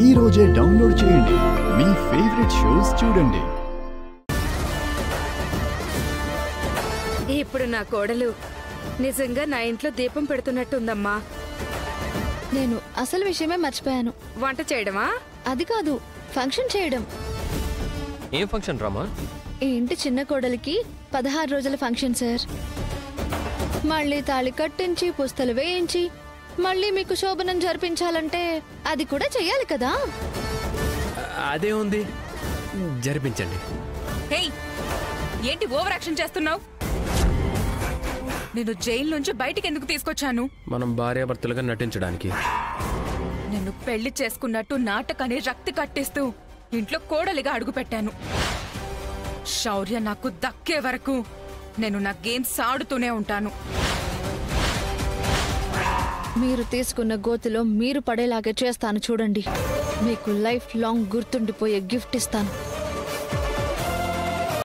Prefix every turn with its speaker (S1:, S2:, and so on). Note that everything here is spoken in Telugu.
S1: ఈ రోజే డౌన్లోడ్ చేయండి. మీ ఫేవరెట్ షోస్ చూడండి.
S2: ఇప్పుడు నా కోడలు నిజంగా నా ఇంట్లో దీపం పెడుతున్నట్టుందమ్మా.
S3: నేను అసలు విషయమే మర్చిపోయాను.
S2: వంట చేయడమా?
S3: అది కాదు, ఫంక్షన్ చేయడం.
S4: ఏం ఫంక్షన్ రామా?
S3: ఈ ఇంటి చిన్న కోడలికి 16 రోజుల ఫంక్షన్ సార్. మళ్ళీ తాళి కట్టించి పుస్తలు వేయించి మళ్ళీ మీకు శోభనం జరిపించాలంటే అది కూడా చెయ్యాలి కదా.
S4: అదే ఉంది, జరిపించండి.
S5: ఏంటి ఓవర్ యాక్షన్ చేస్తున్నావు? నేను జైలు నుంచి బయటికి ఎందుకు తీసుకొచ్చాను?
S4: మనం భార్యాభర్తలుగా నటించడానికి.
S5: నిన్ను పెళ్లి చేసుకున్నట్టు నాటకాన్ని రక్తి కట్టిస్తూ ఇంట్లో కోడలిగా అడుగు పెట్టాను. శౌర్య నాకు దక్కే వరకు నేను నా గేమ్స్ ఆడుతూనే ఉంటాను.
S3: మీరు తీసుకున్న గోతిలో మీరు పడేలాగే చేస్తాను చూడండి. మీకు లైఫ్ లాంగ్ గుర్తుండిపోయే గిఫ్ట్ ఇస్తాను.